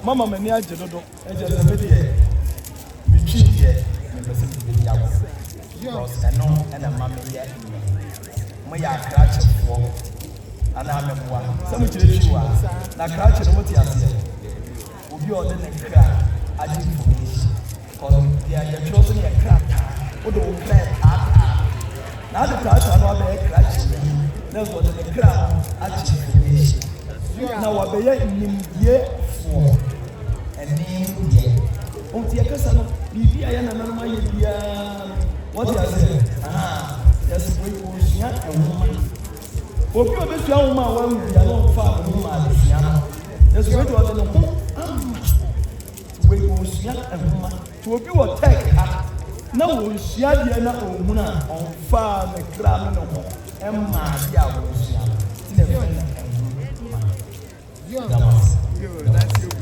Mama many a jedodo, a just a video. We keep here, and the same yours, and no, and a mammy yet. My cratch for an arm of one. Some of you are not cratch and what you are saying. Will be on the crack, I did for me. Because they are chosen a crack, what do we play? Now the crash are not there cratching. That's what the crack actually for me. Now, what they are in here for. On the Akan, Bibi, I am a man. What I say? Yes, we will see a woman. For you, this young woman, we are not far from woman. There's a way to other. We will see a woman. To be a tech. Now we see a Diana or Muna on far the crab no more. Emma, yeah, we will see. That's you.